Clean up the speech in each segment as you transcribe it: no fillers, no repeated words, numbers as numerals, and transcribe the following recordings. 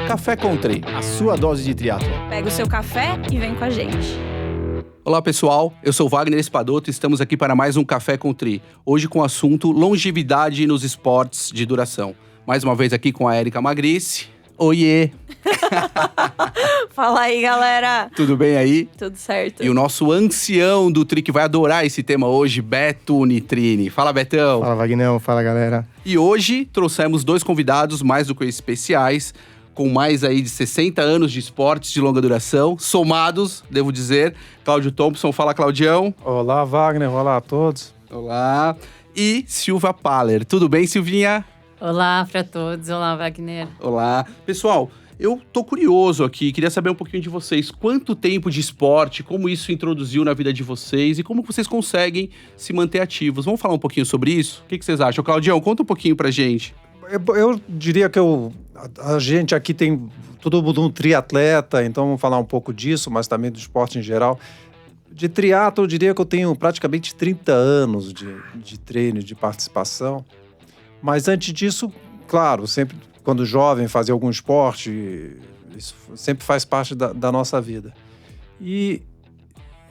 Café Country, a sua dose de triatlon. Pega o seu café e vem com a gente. Olá pessoal, eu sou Wagner Espadoto e estamos aqui para mais um Café Country. Hoje com o assunto longevidade nos esportes de duração. Mais uma vez aqui com a Érica Magrice. Oiê! Fala aí, galera! Tudo bem aí? Tudo certo. E o nosso ancião do Tri, que vai adorar esse tema hoje, Beto Nitrini. Fala, Betão! Fala, Vagnão. Fala, galera. E hoje trouxemos dois convidados mais do que especiais, com mais aí de 60 anos de esportes de longa duração, somados, devo dizer. Cláudio Thompson, fala, Claudião. Olá, Wagner. Olá a todos. Olá. E Silvia Paller. Tudo bem, Silvinha? Olá para todos, olá Wagner. Olá. Pessoal, eu tô curioso aqui, queria saber um pouquinho de vocês. Quanto tempo de esporte, como isso introduziu na vida de vocês e como vocês conseguem se manter ativos? Vamos falar um pouquinho sobre isso? O que vocês acham? Claudião, conta um pouquinho pra gente. Eu diria que a gente aqui tem todo mundo um triatleta, então vamos falar um pouco disso, mas também do esporte em geral. De triatlo, eu diria que eu tenho praticamente 30 anos de treino, de participação. Mas antes disso, claro, sempre quando jovem fazer algum esporte, isso sempre faz parte da nossa vida. E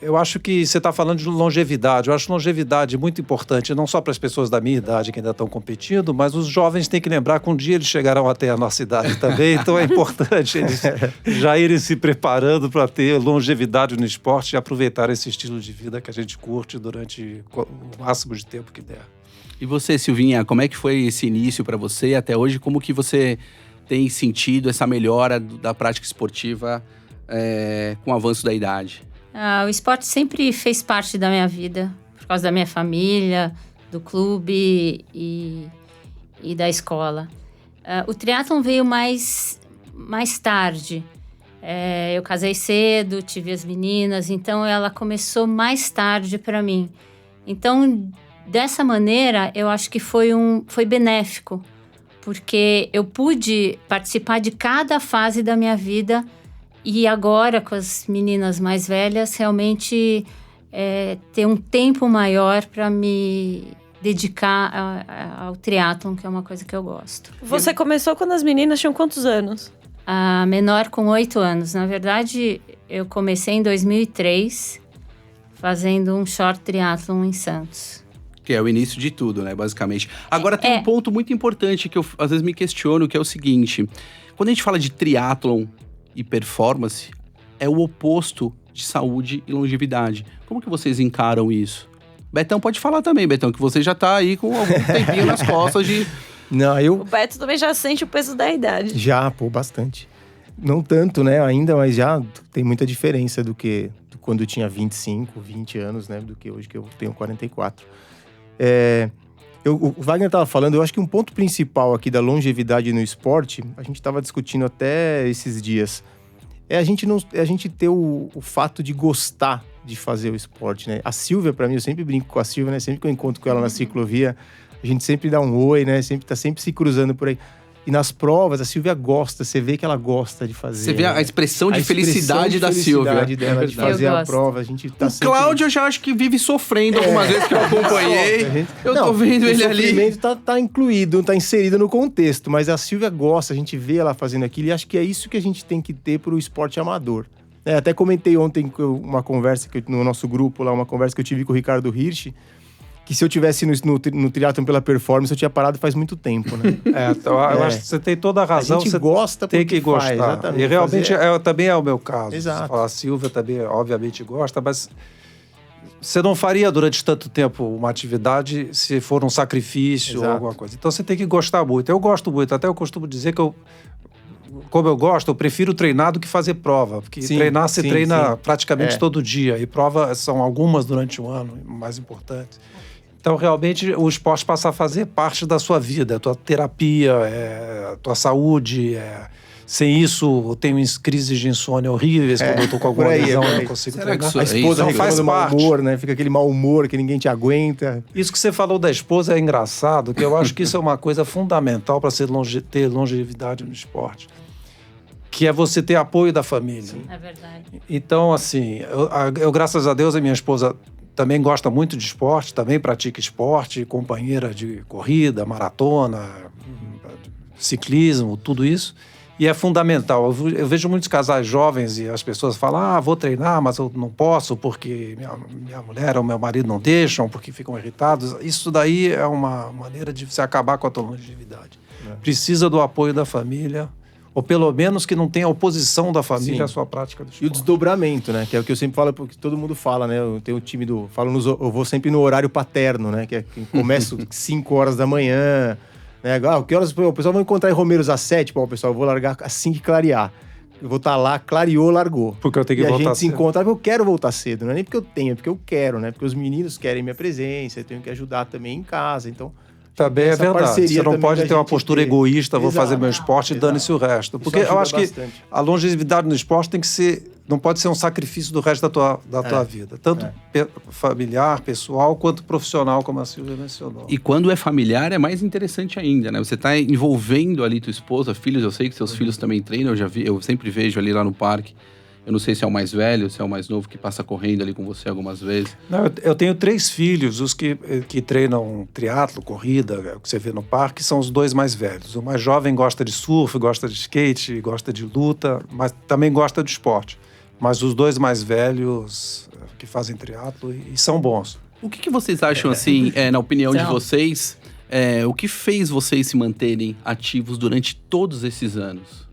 eu acho que você está falando de longevidade. Eu acho longevidade muito importante, não só para as pessoas da minha idade que ainda estão competindo, mas os jovens têm que lembrar que um dia eles chegarão até a nossa idade também. Então é importante eles já irem se preparando para ter longevidade no esporte e aproveitar esse estilo de vida que a gente curte durante o máximo de tempo que der. E você, Silvinha, como é que foi esse início para você até hoje? Como que você tem sentido essa melhora da prática esportiva com o avanço da idade? O esporte sempre fez parte da minha vida, por causa da minha família, do clube e da escola. O triatlon veio mais tarde. Eu casei cedo, tive as meninas, então ela começou mais tarde para mim. Então, dessa maneira, eu acho que foi benéfico, porque eu pude participar de cada fase da minha vida e agora, com as meninas mais velhas, realmente ter um tempo maior para me dedicar ao triatlon, que é uma coisa que eu gosto. Você começou quando as meninas tinham quantos anos? A menor com 8 anos. Na verdade, eu comecei em 2003, fazendo um short triatlon em Santos. Que é o início de tudo, né, basicamente. Agora tem um ponto muito importante que eu às vezes me questiono, que é o seguinte. Quando a gente fala de triatlon e performance, é o oposto de saúde e longevidade. Como que vocês encaram isso? Betão pode falar também, Betão, que você já tá aí com algum tempinho nas costas de... Não, O Beto também já sente o peso da idade. Já, bastante. Não tanto, né, ainda, mas já tem muita diferença do que quando eu tinha 25, 20 anos, né, do que hoje que eu tenho 44. O Wagner estava falando, eu acho que um ponto principal aqui da longevidade no esporte, a gente estava discutindo até esses dias, a gente ter o fato de gostar de fazer o esporte, né? A Silvia, para mim, eu sempre brinco com a Silvia, né? Sempre que eu encontro com ela na ciclovia, a gente sempre dá um oi, né? Tá sempre se cruzando por aí. E nas provas, a Silvia gosta, você vê que ela gosta de fazer. Você vê a expressão de felicidade da Silvia. Dela de fazer a prova. A gente tá o Cláudio eu já acho que vive sofrendo algumas vezes que eu acompanhei. Eu tô vendo ele ali. O sofrimento tá incluído, tá inserido no contexto, mas a Silvia gosta, a gente vê ela fazendo aquilo e acho que é isso que a gente tem que ter pro esporte amador. Até comentei ontem uma conversa no nosso grupo lá, uma conversa que eu tive com o Ricardo Hirsch, que se eu tivesse no triatlon pela performance, eu tinha parado faz muito tempo, né? Então, eu acho que você tem toda a razão. A gente você gosta tem que gostar. Exatamente. E realmente também é o meu caso. Exato. A Silvia também, obviamente, gosta, mas você não faria durante tanto tempo uma atividade se for um sacrifício ou alguma coisa. Então, você tem que gostar muito. Eu gosto muito. Até eu costumo dizer que como eu gosto, eu prefiro treinar do que fazer prova. Porque treinar, você treina praticamente todo dia. E provas são algumas durante o ano, mais importantes. Então, realmente, o esporte passa a fazer parte da sua vida, a tua terapia, a tua saúde. Sem isso, eu tenho crises de insônia horríveis, quando eu tô com alguma lesão, eu não consigo treinar. A esposa reclama do mau humor, né? Fica aquele mau humor que ninguém te aguenta. Isso que você falou da esposa é engraçado, que eu acho que isso é uma coisa fundamental para ter longevidade no esporte. Que é você ter apoio da família. Sim. É verdade. Então, assim, eu graças a Deus, a minha esposa também gosta muito de esporte, também pratica esporte, companheira de corrida, maratona, ciclismo, tudo isso. E é fundamental. Eu vejo muitos casais jovens e as pessoas falam, vou treinar, mas eu não posso porque minha mulher ou meu marido não deixam, porque ficam irritados. Isso daí é uma maneira de você acabar com a tua longevidade. Precisa do apoio da família, ou pelo menos que não tenha oposição da família à sua prática do esporte. E o desdobramento, né? Que é o que eu sempre falo, porque todo mundo fala, né? Eu tenho o time eu vou sempre no horário paterno, né? Que é que começa 5 horas da manhã, né? Que horas o pessoal vai encontrar em Romeiros às 7? Pô, pessoal, eu vou largar assim que clarear. Eu vou estar lá, clareou, largou. Porque eu tenho que voltar cedo. E a gente se encontra, porque eu quero voltar cedo. Não é nem porque eu tenho, é porque eu quero, né? Porque os meninos querem minha presença, eu tenho que ajudar também em casa, então... Também é verdade. Você não pode ter uma postura egoísta, vou fazer meu esporte e dane-se o resto. Porque eu acho que a longevidade no esporte tem que ser, não pode ser um sacrifício do resto da tua vida. Tanto familiar, pessoal, quanto profissional, como a Silvia mencionou. E quando é familiar é mais interessante ainda, né? Você está envolvendo ali tua esposa, filhos, eu sei que seus filhos também treinam, eu sempre vejo ali lá no parque. Eu não sei se é o mais velho, se é o mais novo que passa correndo ali com você algumas vezes. Não, eu tenho 3 filhos, os que treinam triatlo, corrida, que você vê no parque, são os 2 mais velhos. O mais jovem gosta de surf, gosta de skate, gosta de luta, mas também gosta de esporte. Mas os 2 mais velhos que fazem triatlo e são bons. O que vocês acham, assim, na opinião de vocês, o que fez vocês se manterem ativos durante todos esses anos?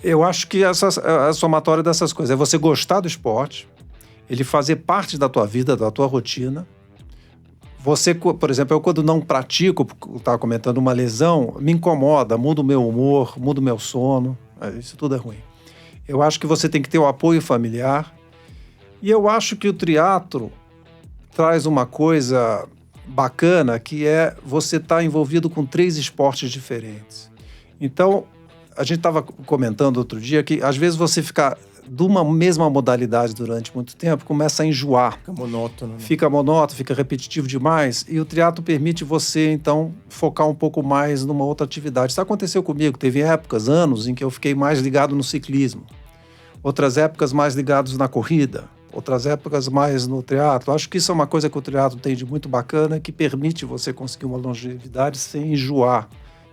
Eu acho que a somatória dessas coisas é você gostar do esporte, ele fazer parte da tua vida, da tua rotina. Você, por exemplo, eu quando não pratico, eu estava comentando uma lesão, me incomoda, muda o meu humor, muda o meu sono, isso tudo é ruim. Eu acho que você tem que ter o apoio familiar e eu acho que o triatlo traz uma coisa bacana que é você estar envolvido com 3 esportes diferentes. Então, a gente estava comentando outro dia que às vezes você ficar de uma mesma modalidade durante muito tempo começa a enjoar. Fica monótono, né? Fica monótono, fica repetitivo demais. E o triatlo permite você, então, focar um pouco mais numa outra atividade. Isso aconteceu comigo. Teve épocas, anos, em que eu fiquei mais ligado no ciclismo. Outras épocas mais ligados na corrida. Outras épocas mais no triatlo. Acho que isso é uma coisa que o triatlo tem de muito bacana, que permite você conseguir uma longevidade sem enjoar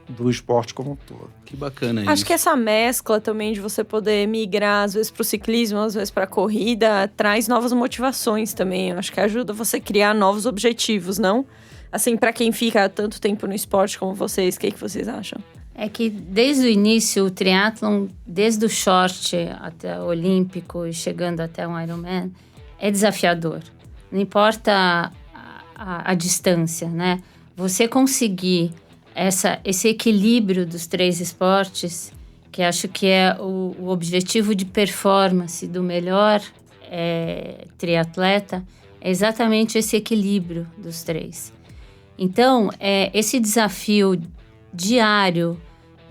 do esporte como um todo. Que bacana isso. Acho que essa mescla também de você poder migrar, às vezes, para o ciclismo, às vezes para a corrida, traz novas motivações também. Acho que ajuda você a criar novos objetivos, não? Assim, para quem fica tanto tempo no esporte como vocês, o que vocês acham? É que desde o início, o triatlon, desde o short até o olímpico e chegando até um Ironman, é desafiador. Não importa a distância, né? Você conseguir esse equilíbrio dos 3 esportes, que acho que é o objetivo de performance do melhor triatleta, é exatamente esse equilíbrio dos 3. Então, esse desafio diário,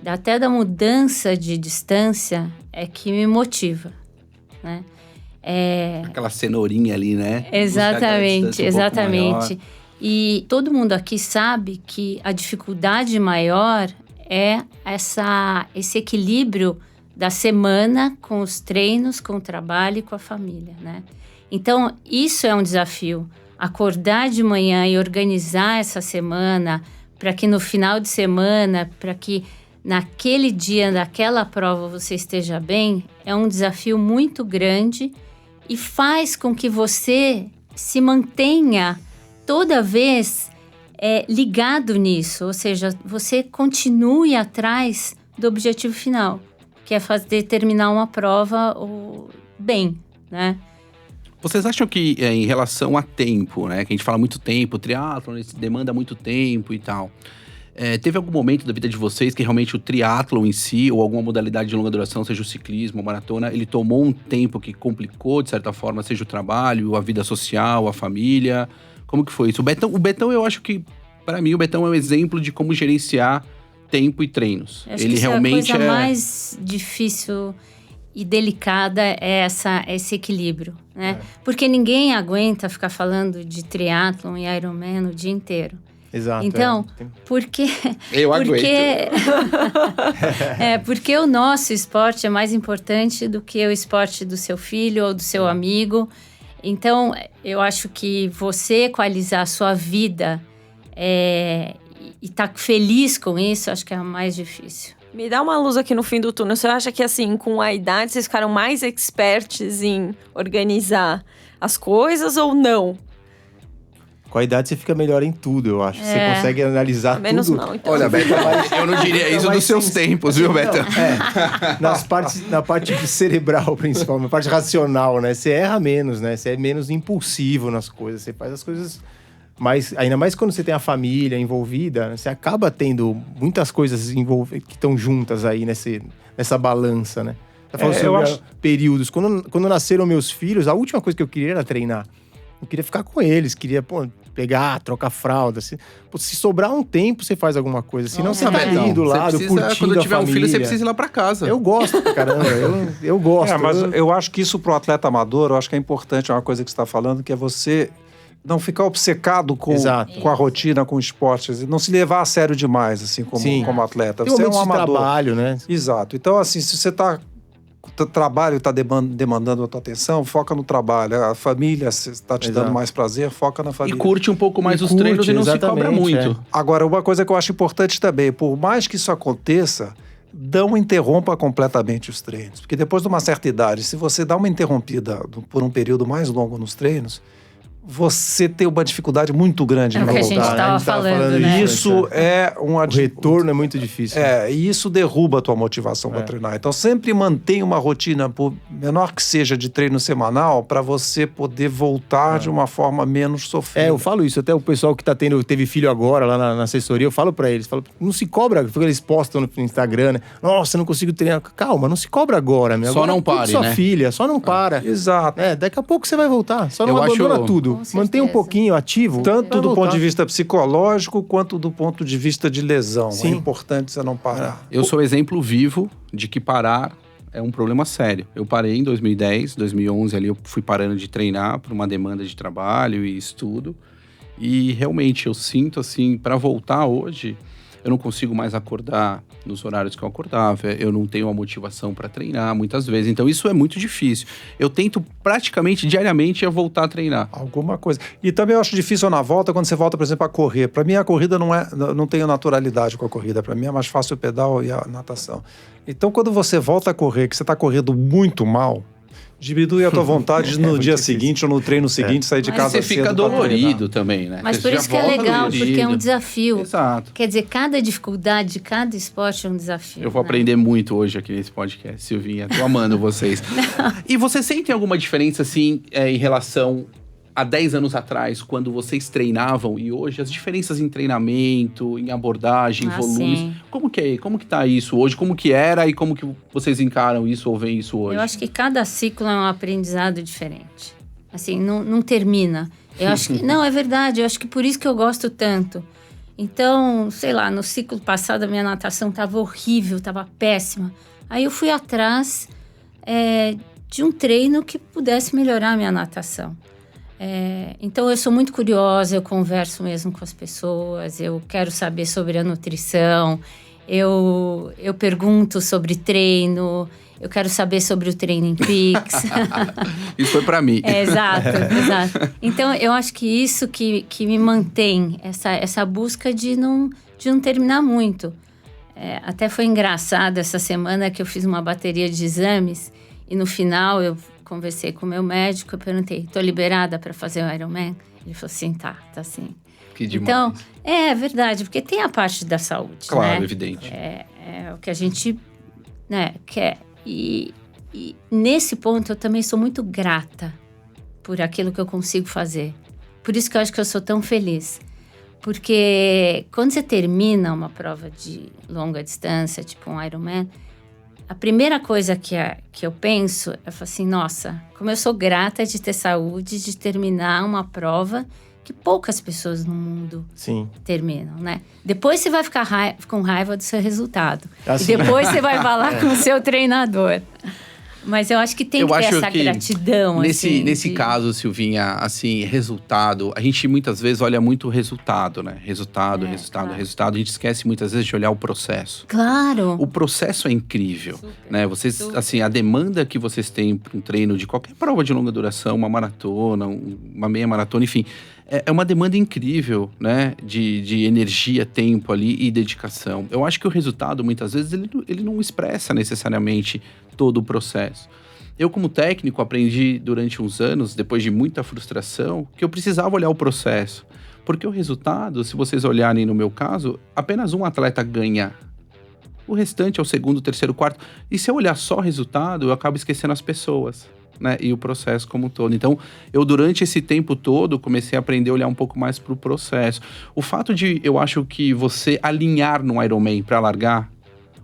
até da mudança de distância, é que me motiva, né? Aquela cenourinha ali, né? Exatamente, exatamente. E todo mundo aqui sabe que a dificuldade maior é esse equilíbrio da semana com os treinos, com o trabalho e com a família, né? Então, isso é um desafio. Acordar de manhã e organizar essa semana para que no final de semana, para que naquele dia, naquela prova você esteja bem, é um desafio muito grande e faz com que você se mantenha toda vez ligado nisso, ou seja, você continue atrás do objetivo final, que é terminar uma prova bem, né? Vocês acham que em relação a tempo, né, que a gente fala muito tempo, triatlon demanda muito tempo e tal, teve algum momento da vida de vocês que realmente o triatlon em si, ou alguma modalidade de longa duração, seja o ciclismo, a maratona, ele tomou um tempo que complicou, de certa forma, seja o trabalho, a vida social, a família? Como que foi isso? O Betão, eu acho que, para mim, o Betão é um exemplo de como gerenciar tempo e treinos. Acho ele que realmente a coisa mais difícil e delicada é esse equilíbrio, né? Porque ninguém aguenta ficar falando de triatlon e Ironman o dia inteiro. Exato. Então, porque... Eu aguento. Porque o nosso esporte é mais importante do que o esporte do seu filho ou do seu amigo. Então, eu acho que você equalizar a sua vida e estar feliz com isso, acho que é o mais difícil. Me dá uma luz aqui no fim do túnel. Você acha que, assim, com a idade, vocês ficaram mais experts em organizar as coisas ou não? Com a idade, você fica melhor em tudo, eu acho. Você consegue analisar Menos tudo. mal, então. Olha, Beto, eu não diria isso dos seus tempos, viu, Beto? Na parte cerebral, principalmente, na parte racional, né? Você erra menos, né? Você é menos impulsivo nas coisas. Você faz as coisas mais... Ainda mais quando você tem a família envolvida, você acaba tendo muitas coisas que estão juntas aí nessa balança, né? Tá falando sobre períodos. Quando nasceram meus filhos, a última coisa que eu queria era treinar. Eu queria ficar com eles, queria, pegar, trocar fralda. Se sobrar um tempo, você faz alguma coisa. Senão você tá ali do lado, curtindo quando tiver a um família. filho, você precisa ir lá pra casa. Eu gosto, caramba. Eu gosto. Mas eu acho que isso pro atleta amador, eu acho que é importante, é uma coisa que você está falando, que é você não ficar obcecado com a rotina, com o esporte. Não se levar a sério demais, assim, como atleta. Tem você é um de amador. trabalho, né? Exato. Então, assim, se você tá... O trabalho está demandando a tua atenção, foca no trabalho. A família está te dando mais prazer, foca na família. E curte um pouco mais os treinos e não se cobra muito. Agora, uma coisa que eu acho importante também, por mais que isso aconteça, não interrompa completamente os treinos. Porque depois de uma certa idade, se você dá uma interrompida por um período mais longo nos treinos, você tem uma dificuldade muito grande em voltar. É o que a gente estava falando, né? Isso é o retorno é muito difícil. E isso derruba a tua motivação para treinar. Então, sempre mantenha uma rotina, por menor que seja, de treino semanal, para você poder voltar de uma forma menos sofrida. Eu falo isso. Até o pessoal que teve filho agora lá na assessoria, eu falo para eles, não se cobra, porque eles postam no Instagram, né? Nossa, não consigo treinar. Calma, não se cobra agora, meu. Só agora não pare, sua filha, só não para. Exato. Daqui a pouco você vai voltar. Só não abandona tudo. Mantém um pouquinho ativo. Tanto do ponto de vista psicológico, quanto do ponto de vista de lesão. Sim. É importante você não parar. Eu sou exemplo vivo de que parar é um problema sério. Eu parei em 2010, 2011 ali eu fui parando de treinar por uma demanda de trabalho e estudo. E realmente eu sinto assim, para voltar hoje, eu não consigo mais acordar nos horários que eu acordava, eu não tenho a motivação para treinar muitas vezes, então isso é muito difícil. Eu tento praticamente diariamente voltar a treinar. Alguma coisa. E também eu acho difícil na volta, quando você volta, por exemplo, a correr. Para mim a corrida não tem naturalidade com a corrida, para mim é mais fácil o pedal e a natação. Então quando você volta a correr, que você está correndo muito mal, diminui a tua vontade no dia seguinte ou no treino seguinte, sair de casa cedo. Mas você fica dolorido também, né? Mas por isso que é legal, porque é um desafio. Exato. Quer dizer, cada dificuldade de cada esporte é um desafio. Eu vou aprender muito hoje aqui nesse podcast, Silvinha. Tô amando vocês. E você sente alguma diferença, assim, em relação a 10 anos atrás, quando vocês treinavam, e hoje as diferenças em treinamento, em abordagem, volumes? Sim. Como que tá isso hoje? Como que era e como que vocês encaram isso ou veem isso hoje? Eu acho que cada ciclo é um aprendizado diferente. Assim, não termina. Eu acho que, não, é verdade. Eu acho que por isso que eu gosto tanto. Então, sei lá, no ciclo passado a minha natação estava horrível, estava péssima. Aí eu fui atrás de um treino que pudesse melhorar a minha natação. Então eu sou muito curiosa, eu converso mesmo com as pessoas, eu quero saber sobre a nutrição, eu pergunto sobre treino, eu quero saber sobre o Training Peaks. Isso foi pra mim. Exato. Então eu acho que isso que me mantém, essa busca de não terminar muito. Até foi engraçado essa semana que eu fiz uma bateria de exames e no final eu conversei com o meu médico, eu perguntei, tô liberada para fazer o Ironman? Ele falou assim, tá assim. Que demais. Então, é verdade, porque tem a parte da saúde, claro, né? Evidente. É o que a gente, né, quer. E nesse ponto eu também sou muito grata por aquilo que eu consigo fazer. Por isso que eu acho que eu sou tão feliz. Porque quando você termina uma prova de longa distância, tipo um Ironman, a primeira coisa que eu penso, eu falo assim, nossa, como eu sou grata de ter saúde, de terminar uma prova que poucas pessoas no mundo terminam, né? Depois você vai ficar com raiva do seu resultado. E depois você vai falar com o seu treinador. Mas eu acho que tem que ter essa gratidão. Nesse caso, Silvinha, assim, resultado, a gente muitas vezes olha muito o resultado, né? Resultado. A gente esquece muitas vezes de olhar o processo. Claro. O processo é incrível, né? Vocês, assim, a demanda que vocês têm para um treino de qualquer prova de longa duração, uma maratona, uma meia maratona, enfim, é uma demanda incrível, né? De energia, tempo ali e dedicação. Eu acho que o resultado, muitas vezes, ele não expressa necessariamente todo o processo. Eu, como técnico, aprendi durante uns anos, depois de muita frustração, que eu precisava olhar o processo. Porque o resultado, se vocês olharem no meu caso, apenas um atleta ganha. O restante é o segundo, terceiro, quarto. E se eu olhar só o resultado, eu acabo esquecendo as pessoas, né? E o processo como um todo. Então, eu durante esse tempo todo comecei a aprender a olhar um pouco mais para o processo. O fato de, eu acho que você alinhar no Ironman para largar,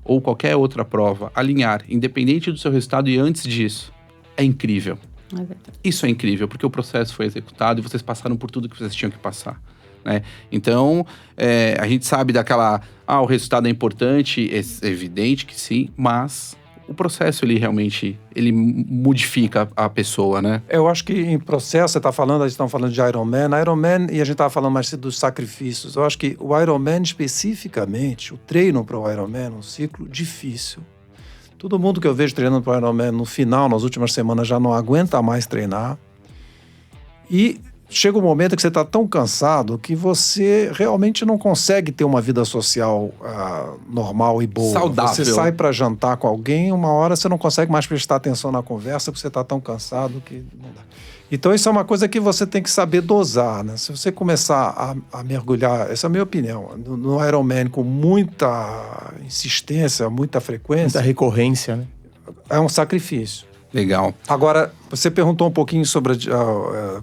ou qualquer outra prova, alinhar, independente do seu resultado e antes disso, é incrível. É verdade. Isso é incrível, porque o processo foi executado e vocês passaram por tudo que vocês tinham que passar, né? Então, a gente sabe daquela... o resultado é importante, é evidente que sim, mas o processo, ele realmente, ele modifica a pessoa, né? Eu acho que em processo, a gente está falando de Ironman, e a gente estava falando mais dos sacrifícios. Eu acho que o Ironman especificamente, o treino para o Ironman, um ciclo difícil. Todo mundo que eu vejo treinando para o Ironman no final, nas últimas semanas, já não aguenta mais treinar. E chega um momento que você está tão cansado que você realmente não consegue ter uma vida social normal e boa. Saudável. Você sai para jantar com alguém, uma hora você não consegue mais prestar atenção na conversa porque você está tão cansado que não dá. Então isso é uma coisa que você tem que saber dosar, né? Se você começar a mergulhar, essa é a minha opinião, no Ironman com muita insistência, muita frequência... Muita recorrência, né? É um sacrifício. Legal. Agora, você perguntou um pouquinho sobre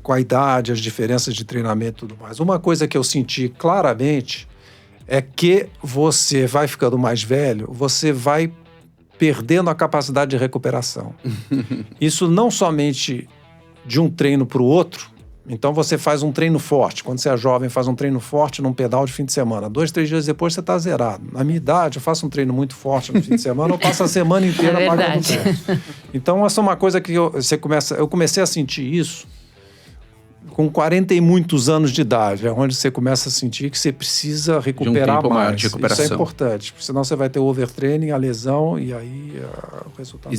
com a idade, as diferenças de treinamento e tudo mais. Uma coisa que eu senti claramente é que você vai ficando mais velho, você vai perdendo a capacidade de recuperação. Isso não somente de um treino para o outro. Então você faz um treino forte. Quando você é jovem, faz um treino forte num pedal de fim de semana. 2, 3 dias depois você está zerado. Na minha idade, eu faço um treino muito forte no fim de semana, eu passo a semana inteira pagando treino. Então essa é uma coisa que eu comecei a sentir isso com 40 e muitos anos de idade. É onde você começa a sentir que você precisa recuperar tempo maior mais. de recuperação. Isso é importante. Senão você vai ter o overtraining, a lesão e aí o resultado...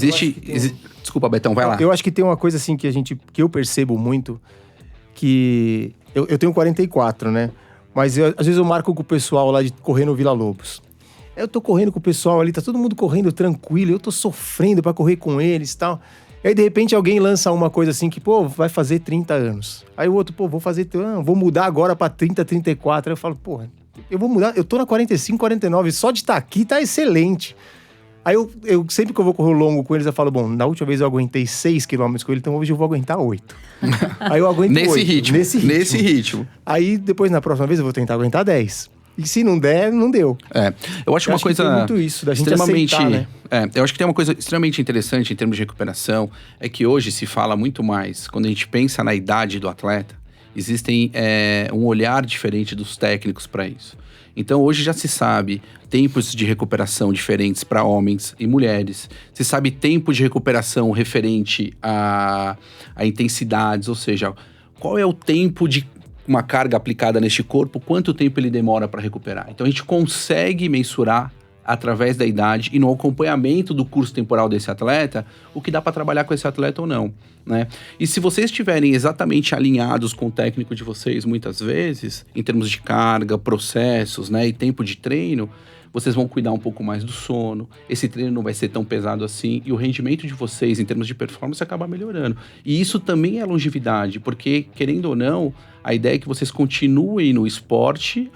Desculpa, Betão, vai lá. Eu acho que tem uma coisa assim que eu percebo muito, que eu tenho 44, né? Mas às vezes eu marco com o pessoal lá de correr no Vila Lobos. Eu tô correndo com o pessoal ali, tá todo mundo correndo tranquilo, eu tô sofrendo pra correr com eles e tal. E aí, de repente, alguém lança uma coisa assim que, vai fazer 30 anos. Aí o outro, vou mudar agora pra 30, 34. Aí eu falo, eu vou mudar, eu tô na 45, 49, só de estar aqui tá excelente. Aí eu sempre que eu vou correr longo com eles, eu falo, na última vez eu aguentei 6 km com ele, então hoje eu vou aguentar 8. Aí eu aguento 8. Nesse ritmo. Aí depois, na próxima vez, eu vou tentar aguentar 10. E se não der, não deu. Eu acho uma coisa... Que muito isso, da gente extremamente, aceitar, né? Eu acho que tem uma coisa extremamente interessante em termos de recuperação, é que hoje se fala muito mais, quando a gente pensa na idade do atleta, existem um olhar diferente dos técnicos para isso. Então, hoje já se sabe tempos de recuperação diferentes para homens e mulheres. Se sabe tempo de recuperação referente a intensidades, ou seja, qual é o tempo de uma carga aplicada neste corpo, quanto tempo ele demora para recuperar. Então, a gente consegue mensurar através da idade e no acompanhamento do curso temporal desse atleta, o que dá para trabalhar com esse atleta ou não, né? E se vocês estiverem exatamente alinhados com o técnico de vocês, muitas vezes, em termos de carga, processos, né, e tempo de treino, vocês vão cuidar um pouco mais do sono, esse treino não vai ser tão pesado assim, e o rendimento de vocês, em termos de performance, acaba melhorando. E isso também é longevidade, porque, querendo ou não, a ideia é que vocês continuem no esporte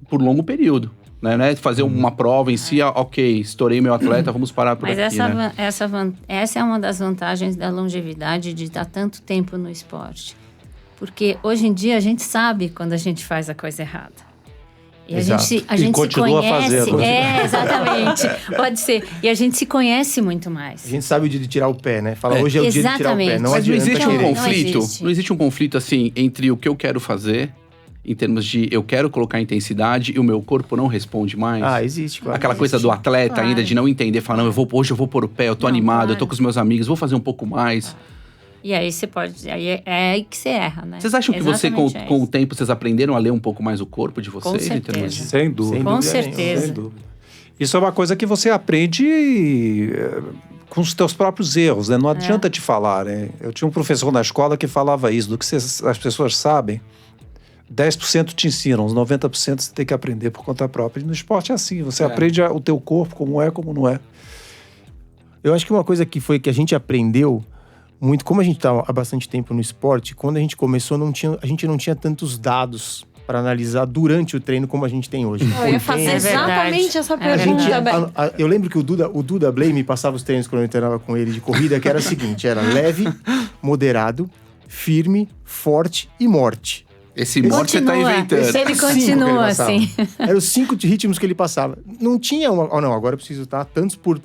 por longo período. Né? Fazer uma prova em si, ok, estourei meu atleta, vamos parar por aqui. Mas essa é uma das vantagens da longevidade de estar tanto tempo no esporte. Porque hoje em dia a gente sabe quando a gente faz a coisa errada. E a gente se conhece. Exatamente. Pode ser. E a gente se conhece muito mais. A gente sabe o dia de tirar o pé, né? Fala, hoje é o dia de tirar o pé. Mas não existe um conflito? Não existe um conflito, assim, entre o que eu quero fazer, em termos de eu quero colocar intensidade e o meu corpo não responde mais? Existe, claro. Aquela coisa do atleta ainda de não entender, falar, hoje eu vou pôr o pé, eu tô animado, eu tô com os meus amigos, vou fazer um pouco mais. E aí você pode... É aí que você erra, né? Vocês acham que você, com o tempo, vocês aprenderam a ler um pouco mais o corpo de vocês? Com certeza. Sem dúvida. Com certeza. Sem dúvida. Isso é uma coisa que você aprende com os teus próprios erros, né? Não adianta te falar, né? Eu tinha um professor na escola que falava isso, do que as pessoas sabem, 10% te ensinam, os 90% você tem que aprender por conta própria. E no esporte é assim, você aprende o teu corpo, como é, como não é. Eu acho que uma coisa que a gente aprendeu muito, como a gente está há bastante tempo no esporte, quando a gente começou, a gente não tinha tantos dados para analisar durante o treino como a gente tem hoje. Eu ia fazer exatamente essa pergunta. Eu lembro que o Duda Blay me passava os treinos quando eu treinava com ele de corrida, que era o seguinte, era leve, moderado, firme, forte e morte. Esse morte você tá inventando. Ele continua assim. Eram os 5 ritmos que ele passava. Não tinha não, agora eu preciso estar tantos por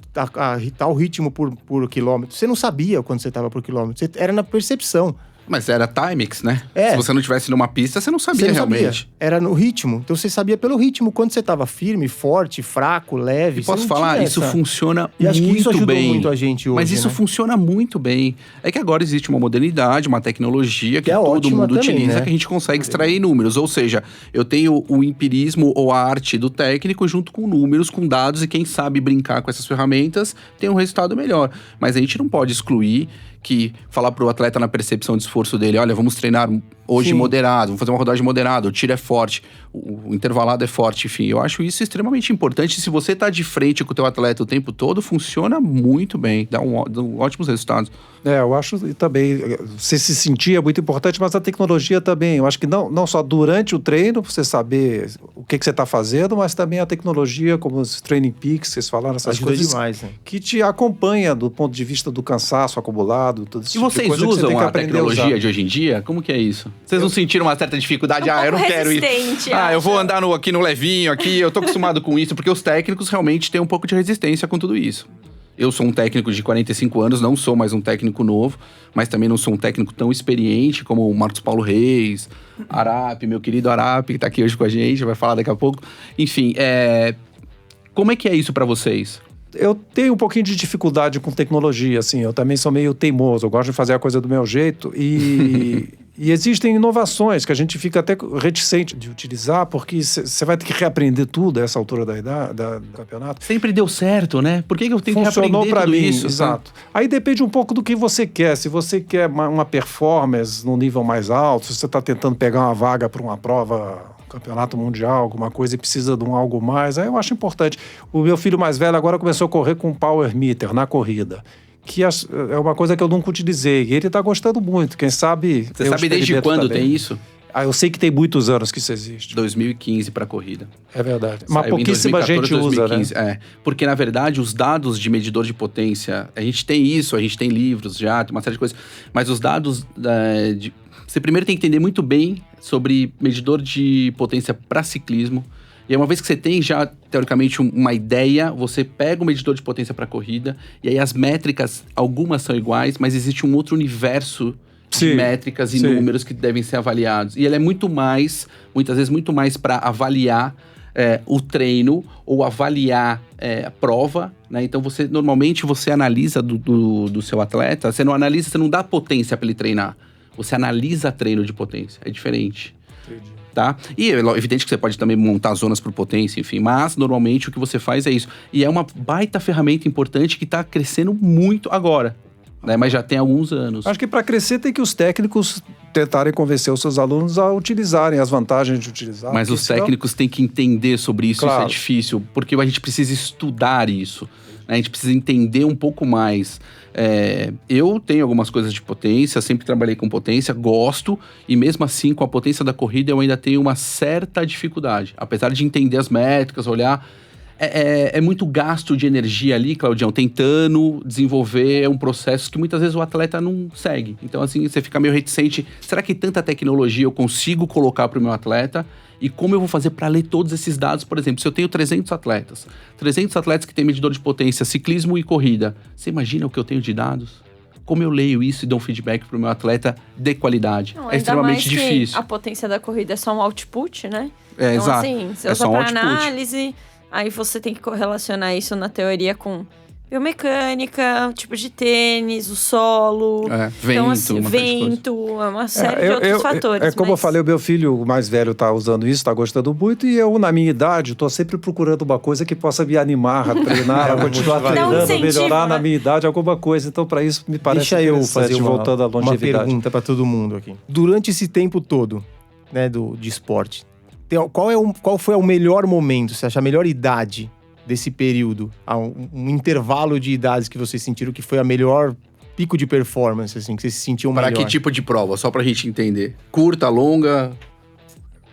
tal ritmo por quilômetro. Você não sabia quando você estava por quilômetro. Era na percepção. Mas era timings, né? Se você não tivesse numa pista, você não sabia realmente. Era no ritmo. Então você sabia pelo ritmo quando você estava firme, forte, fraco, leve. E posso falar, isso funciona e acho muito que isso ajudou bem. Muito a gente hoje, mas isso funciona muito bem. É que agora existe uma modernidade, uma tecnologia que todo mundo também, utiliza, né? Que a gente consegue extrair números. Ou seja, eu tenho o empirismo ou a arte do técnico junto com números, com dados, e quem sabe brincar com essas ferramentas tem um resultado melhor. Mas a gente não pode excluir que falar pro atleta na percepção de esforço dele, olha, vamos treinar hoje moderado, vamos fazer uma rodagem moderada, o tiro é forte, o intervalado é forte, enfim. Eu acho isso extremamente importante. Se você tá de frente com o teu atleta o tempo todo, funciona muito bem, dá ótimos resultados. Eu acho também, você se sentir é muito importante, mas a tecnologia também. Eu acho que não só durante o treino, você saber o que você está fazendo, mas também a tecnologia, como os Training Peaks, vocês falaram, essas coisas demais, né? Que te acompanha do ponto de vista do cansaço acumulado, tudo isso. E vocês usam a tecnologia de hoje em dia? Como que é isso? Vocês não sentiram uma certa dificuldade? Eu não quero ir. Eu vou andar aqui no levinho, eu tô acostumado com isso, porque os técnicos realmente têm um pouco de resistência com tudo isso. Eu sou um técnico de 45 anos, não sou mais um técnico novo, mas também não sou um técnico tão experiente como o Marcos Paulo Reis, Arap, meu querido Arap, que tá aqui hoje com a gente, vai falar daqui a pouco. Enfim, como é que é isso pra vocês? Eu tenho um pouquinho de dificuldade com tecnologia, assim, eu também sou meio teimoso, eu gosto de fazer a coisa do meu jeito e existem inovações que a gente fica até reticente de utilizar, porque você vai ter que reaprender tudo a essa altura do campeonato. Sempre deu certo, né? Por que eu tenho que reaprender pra tudo mim, isso? Exato. Aí depende um pouco do que você quer. Se você quer uma performance num nível mais alto, se você está tentando pegar uma vaga para uma prova, campeonato mundial, alguma coisa, e precisa de algo mais, aí eu acho importante. O meu filho mais velho agora começou a correr com power meter na corrida, que é uma coisa que eu nunca utilizei. E ele está gostando muito. Quem sabe... Você sabe desde quando tem isso? Eu sei que tem muitos anos que isso existe. 2015 para corrida. É verdade. Mas pouquíssima gente usa, 2015, né? Porque, na verdade, os dados de medidor de potência... A gente tem isso, a gente tem livros já, tem uma série de coisas. Mas os dados... Você primeiro tem que entender muito bem sobre medidor de potência para ciclismo. E aí, uma vez que você tem já, teoricamente, uma ideia, você pega o medidor de potência para corrida, e aí as métricas, algumas são iguais, mas existe um outro universo de métricas e números que devem ser avaliados. E ele é muitas vezes, muito mais para avaliar o treino ou avaliar a prova, né? Então, normalmente, você analisa do seu atleta, você não dá potência para ele treinar. Você analisa treino de potência, é diferente. Entendi. Tá? E é evidente que você pode também montar zonas por potência, enfim, mas normalmente o que você faz é isso. E é uma baita ferramenta importante que está crescendo muito agora, né? Mas já tem alguns anos. Acho que para crescer tem que os técnicos tentarem convencer os seus alunos a utilizarem as vantagens de utilizar. Mas os técnicos têm que entender sobre isso, claro. Isso é difícil, porque a gente precisa estudar isso. A gente precisa entender um pouco mais. Eu tenho algumas coisas de potência, sempre trabalhei com potência, gosto, e mesmo assim, com a potência da corrida, eu ainda tenho uma certa dificuldade. Apesar de entender as métricas, olhar... É muito gasto de energia ali, Claudião, tentando desenvolver um processo que muitas vezes o atleta não segue. Então, assim, você fica meio reticente. Será que tanta tecnologia eu consigo colocar para o meu atleta? E como eu vou fazer para ler todos esses dados? Por exemplo, se eu tenho 300 atletas que têm medidor de potência, ciclismo e corrida, você imagina o que eu tenho de dados? Como eu leio isso e dou um feedback para o meu atleta de qualidade? É extremamente difícil. A potência da corrida é só um output, né? Então, exato. Assim, você usa para análise, aí você tem que correlacionar isso na teoria com biomecânica, tipo de tênis, o solo, vento, uma série de outros fatores. Como eu falei, o meu filho mais velho está usando isso, está gostando muito, e eu, na minha idade, estou sempre procurando uma coisa que possa me animar a treinar, a continuar treinando, melhorar na minha idade alguma coisa. Então, para isso, me parece Deixa eu fazer voltando à longevidade. Uma pergunta para todo mundo aqui. Durante esse tempo todo, né, de esporte. Qual foi o melhor momento, você acha a melhor idade desse período? Um intervalo de idades que vocês sentiram que foi a melhor pico de performance, assim, que vocês se sentiam melhor? Para que tipo de prova? Só pra gente entender. Curta, longa?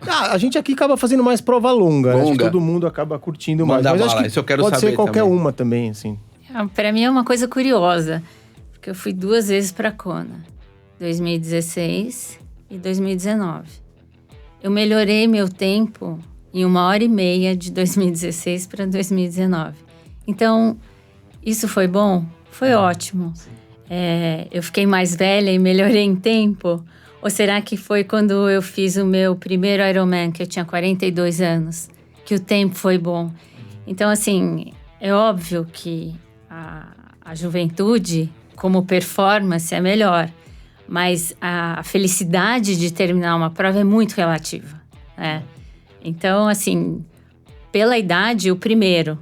A gente aqui acaba fazendo mais prova longa. Né? Acho que todo mundo acaba curtindo mais. Mas acho que isso eu quero pode saber ser qualquer também. uma também, assim. Para mim é uma coisa curiosa, porque eu fui 2 vezes para Kona, 2016 e 2019. Eu melhorei meu tempo em 1h30 de 2016 para 2019. Então, isso foi bom? Foi ótimo. Eu fiquei mais velha e melhorei em tempo? Ou será que foi quando eu fiz o meu primeiro Ironman, que eu tinha 42 anos, que o tempo foi bom? Então, assim, é óbvio que a juventude, como performance, é melhor. Mas a felicidade de terminar uma prova é muito relativa, né? Então, assim, pela idade, o primeiro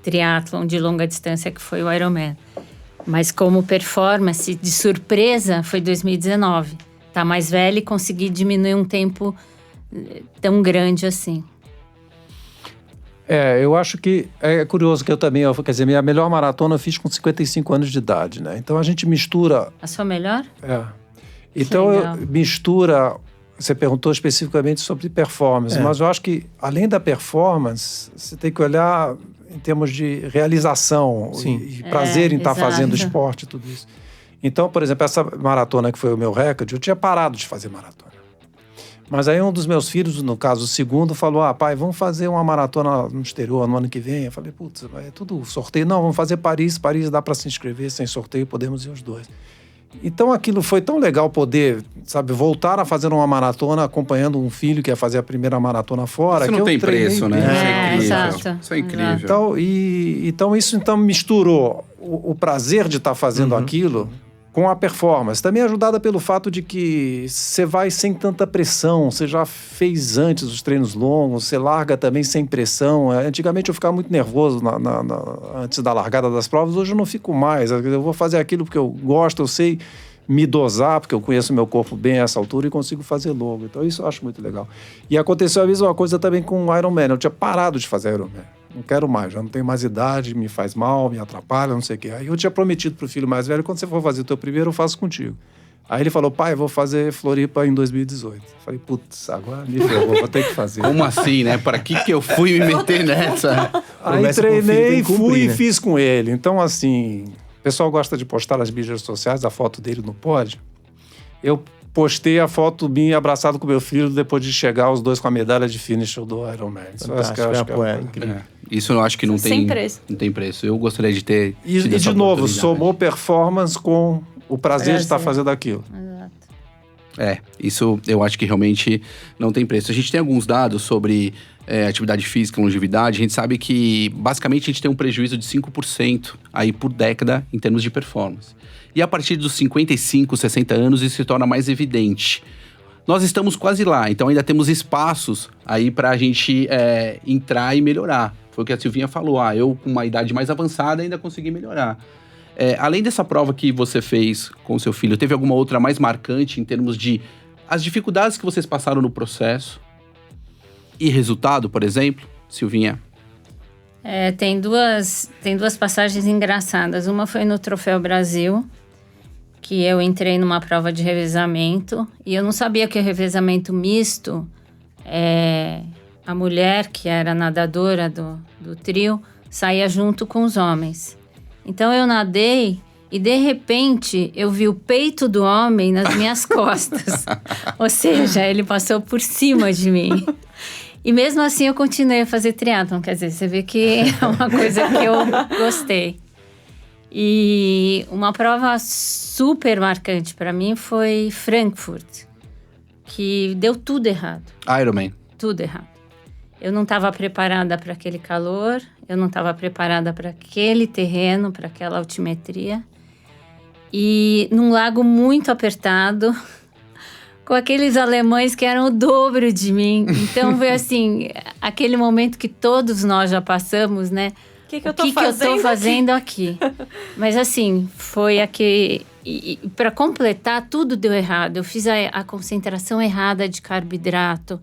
triatlon de longa distância que foi o Ironman. Mas como performance, de surpresa, foi 2019. Tá mais velha e consegui diminuir um tempo tão grande assim. Eu acho que é curioso que eu também, quer dizer, minha melhor maratona eu fiz com 55 anos de idade, né? Então a gente mistura... A sua melhor? Então mistura... Você perguntou especificamente sobre performance, mas eu acho que além da performance, você tem que olhar em termos de realização e prazer em estar fazendo esporte e tudo isso. Então, por exemplo, essa maratona que foi o meu recorde, eu tinha parado de fazer maratona. Mas aí um dos meus filhos, no caso o segundo, falou, pai, vamos fazer uma maratona no exterior no ano que vem. Eu falei, putz, é tudo sorteio. Não, vamos fazer Paris dá para se inscrever sem sorteio, podemos ir os dois. Então aquilo foi tão legal poder, voltar a fazer uma maratona acompanhando um filho que ia fazer a primeira maratona fora. Isso não tem preço, né? Isso é incrível. Exato. Isso é incrível. Então isso misturou o prazer de estar fazendo aquilo com a performance. Também ajudada pelo fato de que você vai sem tanta pressão, você já fez antes os treinos longos, você larga também sem pressão. Antigamente eu ficava muito nervoso antes da largada das provas, hoje eu não fico mais. Eu vou fazer aquilo porque eu gosto, eu sei me dosar, porque eu conheço meu corpo bem a essa altura e consigo fazer longo. Então isso eu acho muito legal. E aconteceu a mesma coisa também com o Ironman. Eu tinha parado de fazer Ironman. Não quero mais, já não tenho mais idade, me faz mal, me atrapalha, não sei o quê. Aí eu tinha prometido pro filho mais velho, quando você for fazer o teu primeiro, eu faço contigo. Aí ele falou, pai, eu vou fazer Floripa em 2018. Eu falei, putz, agora me ferrou, vou ter que fazer. Como assim, né? Para que eu fui me meter nessa? Aí treinei, fui e fiz com ele. Então, assim, o pessoal gosta de postar nas mídias sociais a foto dele no pódio. Eu postei a foto minha abraçado com meu filho depois de chegar os dois com a medalha de finisher do Ironman. Isso eu acho que é incrível. Isso eu acho que não tem preço. Não tem preço. Eu gostaria de ter... E de novo, somou performance com o prazer de estar fazendo aquilo. Exato. Isso eu acho que realmente não tem preço. A gente tem alguns dados sobre atividade física, longevidade. A gente sabe que, basicamente, a gente tem um prejuízo de 5% aí por década em termos de performance. E a partir dos 55, 60 anos, isso se torna mais evidente. Nós estamos quase lá, então ainda temos espaços aí para a gente entrar e melhorar. Foi o que a Silvinha falou, eu com uma idade mais avançada ainda consegui melhorar. Além dessa prova que você fez com o seu filho, teve alguma outra mais marcante em termos de as dificuldades que vocês passaram no processo e resultado, por exemplo? Silvinha? Tem duas passagens engraçadas. Uma foi no Troféu Brasil, que eu entrei numa prova de revezamento e eu não sabia que o revezamento misto, a mulher, que era nadadora do trio, saía junto com os homens. Então eu nadei e de repente eu vi o peito do homem nas minhas costas. Ou seja, ele passou por cima de mim. E mesmo assim eu continuei a fazer triatlon. Quer dizer, você vê que é uma coisa que eu gostei. E uma prova super marcante para mim foi Frankfurt, que deu tudo errado. Ironman. Tudo errado. Eu não estava preparada para aquele calor, eu não estava preparada para aquele terreno, para aquela altimetria. E num lago muito apertado, com aqueles alemães que eram o dobro de mim. Então foi assim, aquele momento que todos nós já passamos, né? O que eu tô fazendo aqui? Mas assim, foi aqui... E para completar, tudo deu errado. Eu fiz a concentração errada de carboidrato.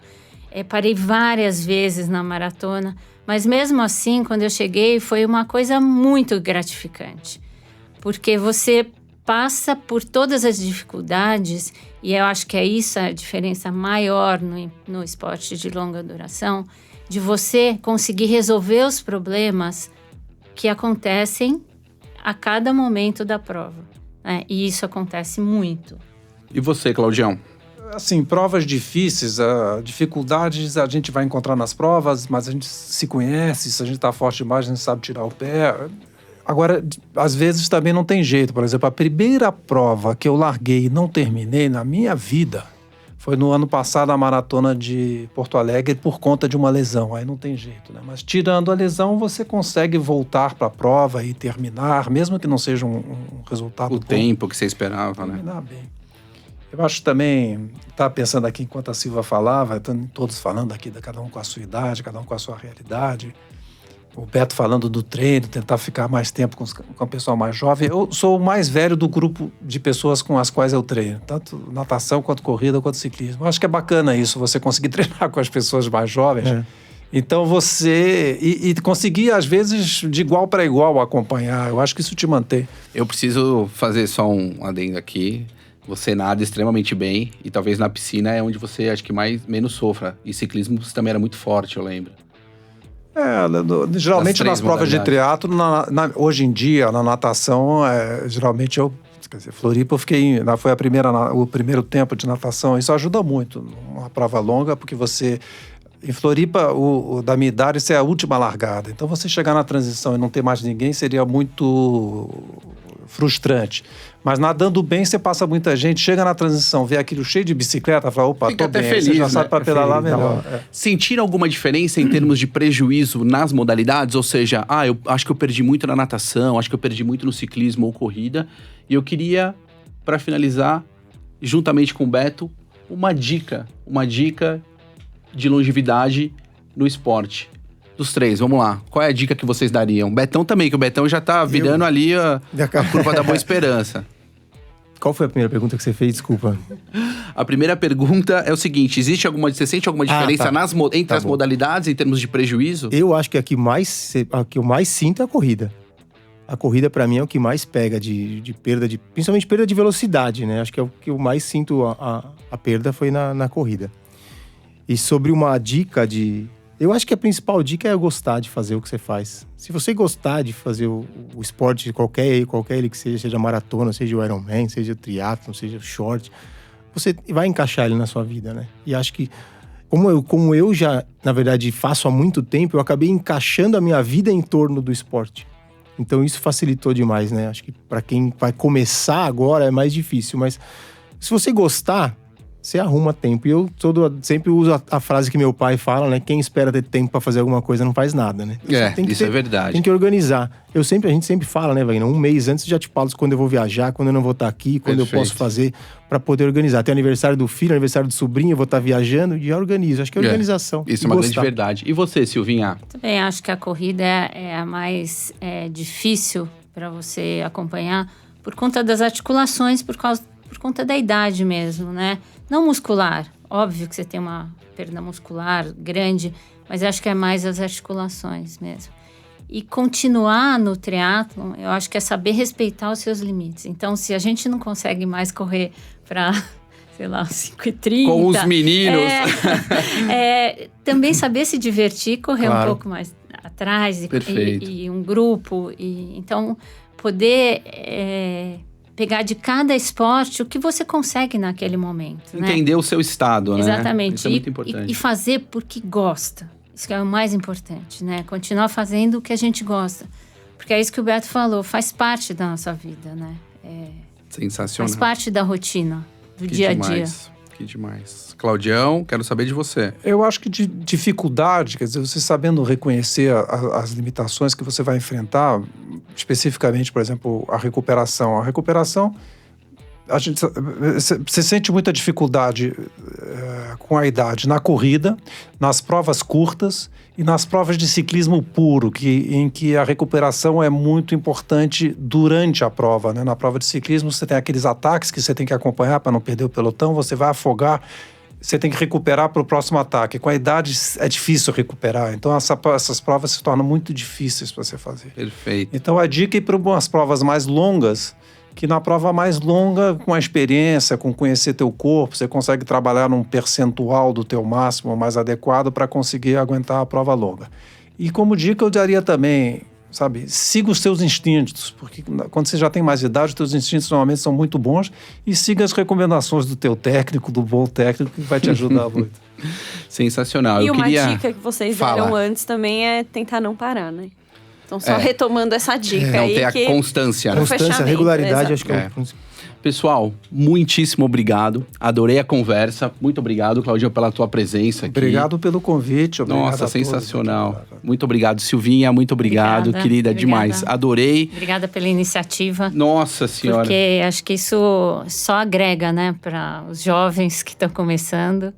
Parei várias vezes na maratona. Mas mesmo assim, quando eu cheguei, foi uma coisa muito gratificante. Porque você passa por todas as dificuldades, e eu acho que é isso a diferença maior no esporte de longa duração, de você conseguir resolver os problemas que acontecem a cada momento da prova, né? E isso acontece muito. E você, Claudião? Assim, provas difíceis, dificuldades a gente vai encontrar nas provas, mas a gente se conhece, se a gente está forte demais, a gente sabe tirar o pé. Agora, às vezes também não tem jeito. Por exemplo, a primeira prova que eu larguei e não terminei na minha vida foi no ano passado, a maratona de Porto Alegre, por conta de uma lesão. Aí não tem jeito, né? Mas tirando a lesão, você consegue voltar para a prova e terminar, mesmo que não seja um resultado o bom. Tempo que você esperava, né? Terminar bem. Eu acho também, estava pensando aqui enquanto a Silva falava, todos falando aqui, cada um com a sua idade, cada um com a sua realidade. O Beto falando do treino, tentar ficar mais tempo com o pessoal mais jovem. Eu sou o mais velho do grupo de pessoas com as quais eu treino, tanto natação, quanto corrida, quanto ciclismo. Eu acho que é bacana isso, você conseguir treinar com as pessoas mais jovens. É. Então você... E conseguir, às vezes, de igual para igual acompanhar. Eu acho que isso te mantém. Eu preciso fazer só um adendo aqui. Você nada extremamente bem e talvez na piscina é onde você acho que menos sofra. E ciclismo você também era muito forte, eu lembro. Geralmente nas provas de triatlo, hoje em dia, na natação, geralmente Floripa, foi o primeiro tempo de natação. Isso ajuda muito numa prova longa, porque você... Em Floripa, da minha idade, isso é a última largada. Então, você chegar na transição e não ter mais ninguém seria muito frustrante. Mas nadando bem, você passa muita gente, chega na transição, vê aquilo cheio de bicicleta, fala, opa, fica tô até bem. Feliz, você já sabe para pedalar melhor. Sentiram alguma diferença em termos de prejuízo nas modalidades? Ou seja, eu acho que eu perdi muito na natação, acho que eu perdi muito no ciclismo ou corrida. E eu queria, para finalizar, juntamente com o Beto, uma dica de longevidade no esporte. Dos três, vamos lá. Qual é a dica que vocês dariam? Betão também, que o Betão já tá virando ali a curva da Boa Esperança. Qual foi a primeira pergunta que você fez? Desculpa. A primeira pergunta é o seguinte, você sente alguma diferença entre as modalidades em termos de prejuízo? Eu acho que a que eu mais sinto é a corrida. A corrida, para mim, é o que mais pega de perda, principalmente perda de velocidade, né? Acho que é o que eu mais sinto a perda foi na corrida. E sobre uma dica eu acho que a principal dica é gostar de fazer o que você faz. Se você gostar de fazer o esporte, qualquer ele que seja maratona, seja o Ironman, seja o triatlon, seja o short, você vai encaixar ele na sua vida, né? E acho que, como eu já, na verdade, faço há muito tempo, eu acabei encaixando a minha vida em torno do esporte. Então isso facilitou demais, né? Acho que para quem vai começar agora é mais difícil, mas se você gostar, você arruma tempo. E eu sempre uso a frase que meu pai fala, né? Quem espera ter tempo pra fazer alguma coisa não faz nada, né? Isso é verdade. Tem que organizar. A gente sempre fala, né, Wagner? Um mês antes já te falo quando eu vou viajar, quando eu não vou estar aqui, quando eu posso fazer pra poder organizar. Tem aniversário do filho, aniversário do sobrinho, eu vou estar viajando e já organizo. Acho que é organização. Isso é uma grande verdade. E você, Silvinha? Também acho que a corrida é a mais difícil para você acompanhar por conta das articulações, por conta da idade mesmo, né? Não muscular. Óbvio que você tem uma perda muscular grande, mas acho que é mais as articulações mesmo. E continuar no triatlon, eu acho que é saber respeitar os seus limites. Então, se a gente não consegue mais correr para, sei lá, 5h30... Com os meninos! Também saber se divertir, correr um pouco mais atrás e um grupo. Então, poder... pegar de cada esporte o que você consegue naquele momento. Entender o seu estado, né? Exatamente. Isso é muito importante. E fazer porque gosta. Isso que é o mais importante, né? Continuar fazendo o que a gente gosta. Porque é isso que o Beto falou, faz parte da nossa vida, né? Sensacional. Faz parte da rotina, do dia a dia. Que demais. Claudião, quero saber de você. Eu acho que de dificuldade, quer dizer, você sabendo reconhecer as limitações que você vai enfrentar, especificamente, por exemplo, a recuperação. A recuperação, Você sente muita dificuldade com a idade na corrida, nas provas curtas e nas provas de ciclismo puro, em que a recuperação é muito importante durante a prova, né? Na prova de ciclismo você tem aqueles ataques que você tem que acompanhar para não perder o pelotão, você vai afogar, você tem que recuperar para o próximo ataque. Com a idade é difícil recuperar, então essas provas se tornam muito difíceis para você fazer. Perfeito. Então a dica é ir para umas provas mais longas, que na prova mais longa, com a experiência, com conhecer teu corpo, você consegue trabalhar num percentual do teu máximo mais adequado para conseguir aguentar a prova longa. E como dica eu daria também, sabe, siga os seus instintos, porque quando você já tem mais idade, os teus instintos normalmente são muito bons, e siga as recomendações do teu técnico, do bom técnico, que vai te ajudar muito. Sensacional. E eu uma queria... dica que vocês deram antes também é tentar não parar, né? Então, só retomando essa dica não aí. Ter a constância, né? Constância, regularidade, acho que é. Pessoal, muitíssimo obrigado. Adorei a conversa. Muito obrigado, Claudio, pela tua presença aqui. Obrigado pelo convite. Nossa, sensacional. Muito obrigado, Silvinha. Muito obrigado, querida. Obrigada. Demais. Adorei. Obrigada pela iniciativa. Nossa Senhora. Porque acho que isso só agrega, né, para os jovens que estão começando.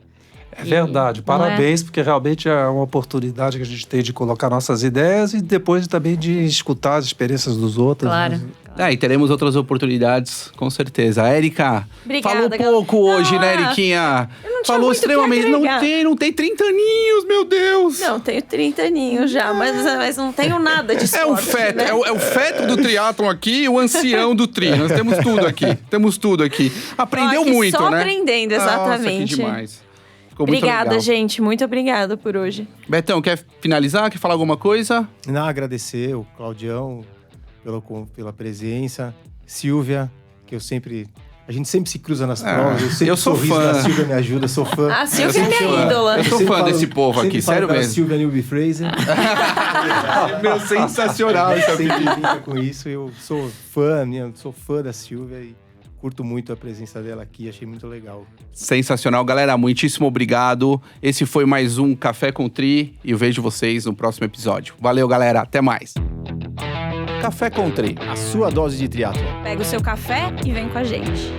É verdade, parabéns, porque realmente é uma oportunidade que a gente tem de colocar nossas ideias e depois também de escutar as experiências dos outros. Claro. Né? E teremos outras oportunidades, com certeza. Érica, falou pouco hoje, né, Eriquinha? Falou extremamente. Não tem 30 aninhos, meu Deus! Não, tenho 30 aninhos já, mas não tenho nada de esporte. É o feto, né? é o feto do triatlon aqui e o ancião do tri. Nós temos tudo aqui. Aprendeu muito, só né? aprendendo, exatamente. Nossa, que demais. Obrigada, gente. Muito obrigada por hoje. Betão, quer finalizar? Quer falar alguma coisa? Não, agradecer o Claudião pela presença. Silvia, que a gente sempre se cruza nas provas. Eu sou fã. A Silvia me ajuda, sou fã. A Silvia é ídola. Eu sou fã desse povo aqui, sério mesmo. Silvia Newby Fraser. Meu, sensacional isso aqui. Sempre brinca com isso. Eu sou fã da Silvia e curto muito a presença dela aqui, achei muito legal. Sensacional, galera, muitíssimo obrigado. Esse foi mais um Café com Tri e eu vejo vocês no próximo episódio. Valeu, galera, até mais. Café com Tri, a sua dose de triatlon. Pega o seu café e vem com a gente.